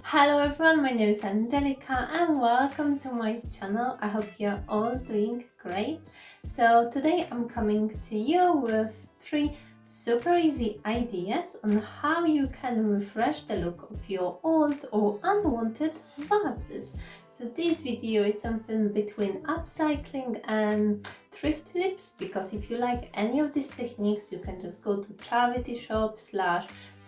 Hello everyone, my name is Angelica and welcome to my channel. I hope you're all doing great. So today I'm coming to you with 3 super easy ideas on how you can refresh the look of your old or unwanted vases. So this video is something between upcycling and thrift flips, because if you like any of these techniques you can just go to charity shops /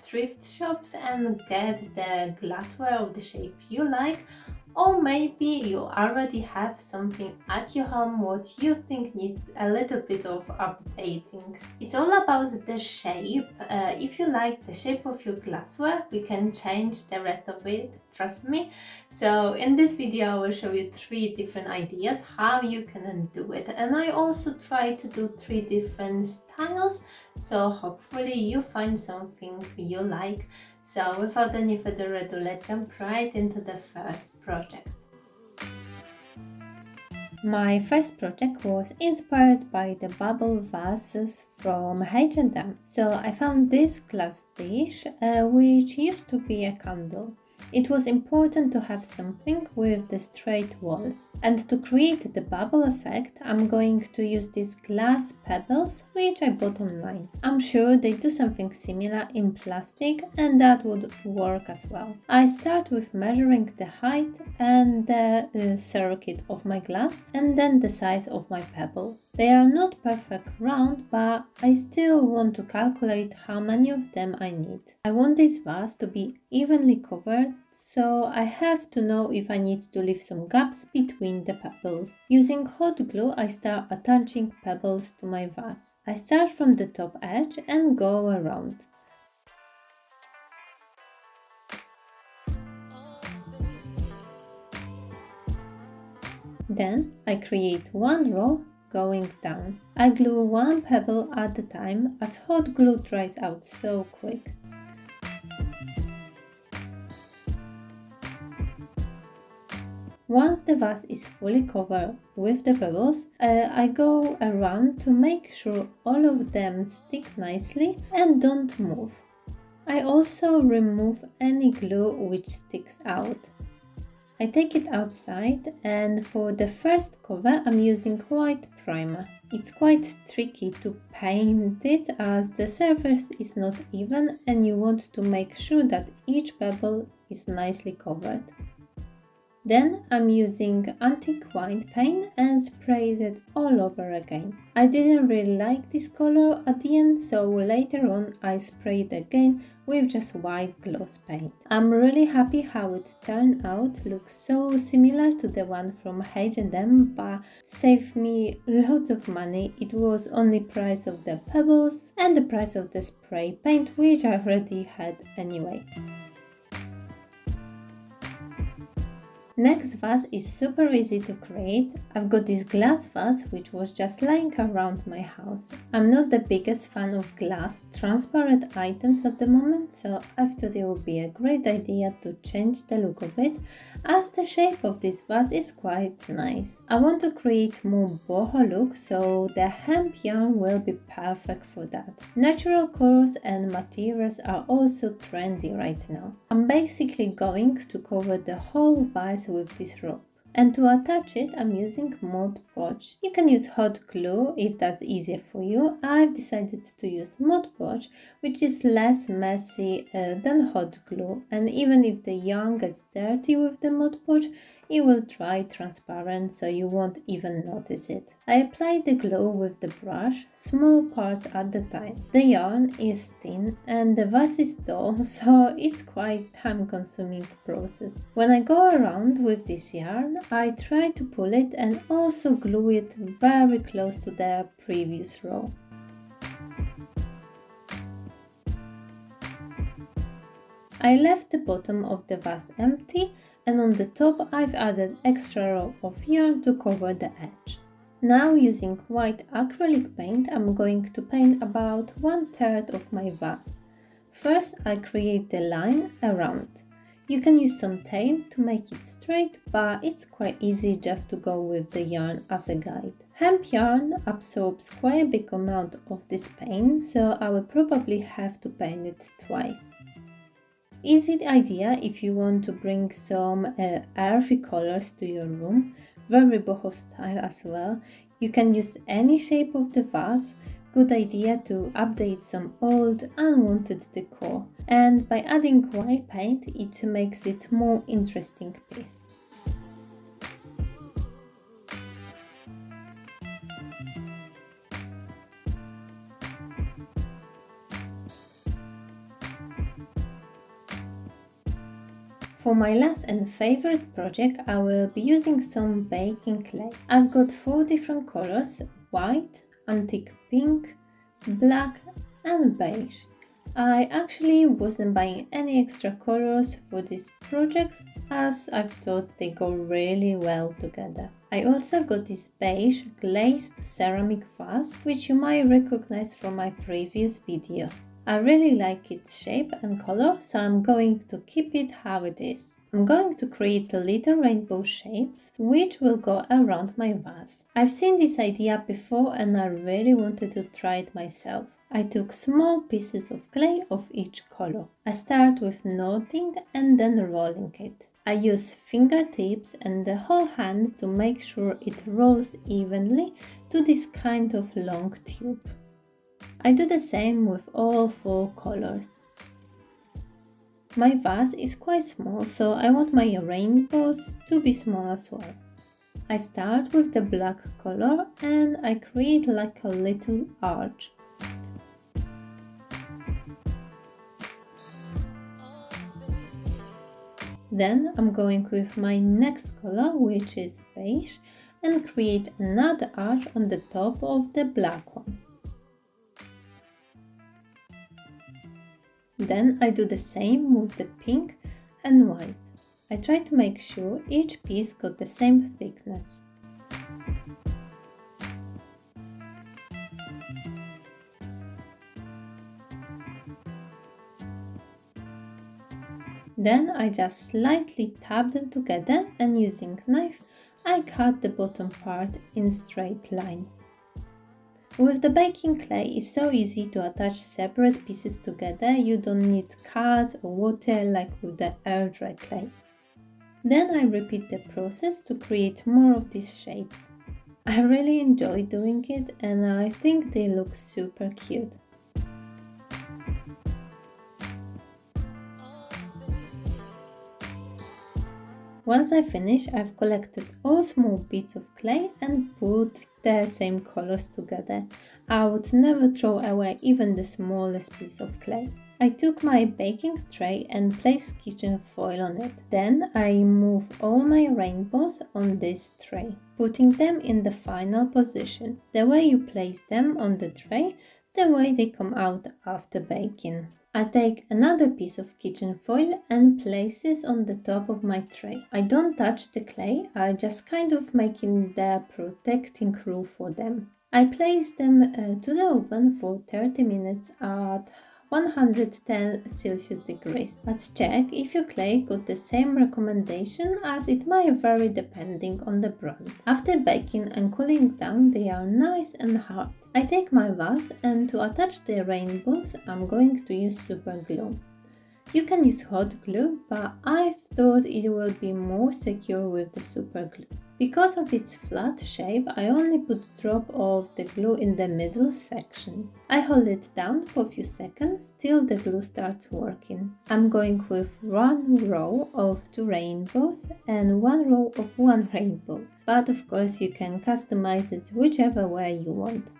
thrift shops and get the glassware of the shape you like, or maybe you already have something at your home what you think needs a little bit of updating. It's all about the shape. If you like the shape of your glassware, we can change the rest of it, trust me. So in this video I will show you 3 different ideas how you can do it, and I also try to do 3 different styles, so hopefully you find something you like. So without any further ado, let's jump right into the first project. My first project was inspired by the bubble vases from H&M. So I found this glass dish which used to be a candle. It was important to have something with the straight walls. And to create the bubble effect, I'm going to use these glass pebbles which I bought online. I'm sure they do something similar in plastic and that would work as well. I start with measuring the height and the circuit of my glass and then the size of my pebble. They are not perfect round, but I still want to calculate how many of them I need. I want this vase to be evenly covered, so I have to know if I need to leave some gaps between the pebbles. Using hot glue, I start attaching pebbles to my vase. I start from the top edge and go around. Then I create one row going down. I glue one pebble at a time as hot glue dries out so quick. Once the vase is fully covered with the pebbles, I go around to make sure all of them stick nicely and don't move. I also remove any glue which sticks out. I take it outside, and for the first cover I'm using white primer. It's quite tricky to paint it as the surface is not even and you want to make sure that each pebble is nicely covered. Then I'm using antique white paint and sprayed it all over again. I didn't really like this color at the end, so later on I sprayed again with just white gloss paint. I'm really happy how it turned out. Looks so similar to the one from H&M, but saved me lots of money. It was only price of the pebbles and the price of the spray paint, which I already had anyway. Next vase is super easy to create. I've got this glass vase which was just lying around my house. I'm not the biggest fan of glass transparent items at the moment, so I thought it would be a great idea to change the look of it, as the shape of this vase is quite nice. I want to create more boho look, so the hemp yarn will be perfect for that. Natural colors and materials are also trendy right now. I'm basically going to cover the whole vase with this rope. And to attach it, I'm using Mod Podge. You can use hot glue if that's easier for you. I've decided to use Mod Podge, which is less messy than hot glue, and even if the yarn gets dirty with the Mod Podge, it will dry transparent, so you won't even notice it. I apply the glue with the brush, small parts at the time. The yarn is thin and the vase is tall, so it's quite time-consuming process. When I go around with this yarn, I try to pull it and also glue it very close to the previous row. I left the bottom of the vase empty, and on the top I've added extra row of yarn to cover the edge. Now using white acrylic paint I'm going to paint about 1/3 of my vase. First I create the line around. You can use some tape to make it straight, but it's quite easy just to go with the yarn as a guide. Hemp yarn absorbs quite a big amount of this paint, so I will probably have to paint it twice. Easy idea if you want to bring some earthy colors to your room, very boho style as well. You can use any shape of the vase. Good idea to update some old unwanted decor, and by adding white paint it makes it more interesting piece. For my last and favorite project, I will be using some baking clay. I've got 4 different colors: white, antique pink, black and beige. I actually wasn't buying any extra colors for this project as I thought they go really well together. I also got this beige glazed ceramic vase, which you might recognize from my previous videos. I really like its shape and color, so I'm going to keep it how it is. I'm going to create little rainbow shapes which will go around my vase. I've seen this idea before and I really wanted to try it myself. I took small pieces of clay of each color. I start with knotting and then rolling it. I use fingertips and the whole hand to make sure it rolls evenly to this kind of long tube. I do the same with all 4 colors. My vase is quite small, so I want my rainbows to be small as well. I start with the black color and I create like a little arch. Then I'm going with my next color, which is beige, and create another arch on the top of the black one. Then I do the same with the pink and white. I try to make sure each piece got the same thickness. Then I just slightly tap them together and using knife I cut the bottom part in straight line. With the baking clay, it's so easy to attach separate pieces together. You don't need cuts or water like with the air dry clay. Then I repeat the process to create more of these shapes. I really enjoy doing it and I think they look super cute. Once I finish, I've collected all small bits of clay and put the same colors together. I would never throw away even the smallest piece of clay. I took my baking tray and placed kitchen foil on it. Then I move all my rainbows on this tray, putting them in the final position. The way you place them on the tray, the way they come out after baking. I take another piece of kitchen foil and place this on the top of my tray. I don't touch the clay, I just kind of making the protecting roof for them. I place them to the oven for 30 minutes at 110 Celsius degrees. But check if your clay got the same recommendation as it might vary depending on the brand. After baking and cooling down, they are nice and hard. I take my vase and to attach the rainbows, I'm going to use super glue. You can use hot glue, but I thought it will be more secure with the super glue. Because of its flat shape, I only put a drop of the glue in the middle section. I hold it down for a few seconds till the glue starts working. I'm going with 1 row of 2 rainbows and 1 row of 1 rainbow, but of course you can customize it whichever way you want.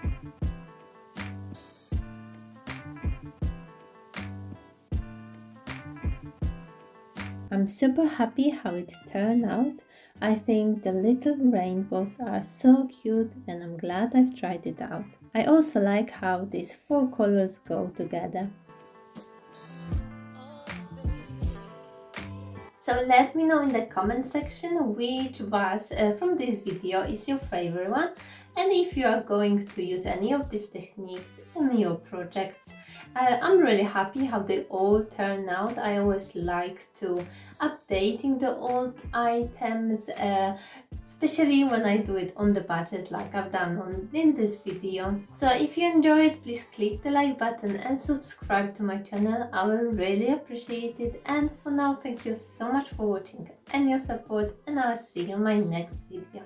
I'm super happy how it turned out. I think the little rainbows are so cute and I'm glad I've tried it out. I also like how these 4 colors go together. So let me know in the comment section which vase from this video is your favorite one, And if you are going to use any of these techniques in your projects, I'm really happy how they all turn out. I always like to updating the old items, especially when I do it on the budget like I've done in this video. So if you enjoyed, please click the like button and subscribe to my channel. I will really appreciate it. And for now, thank you so much for watching and your support, and I'll see you in my next video.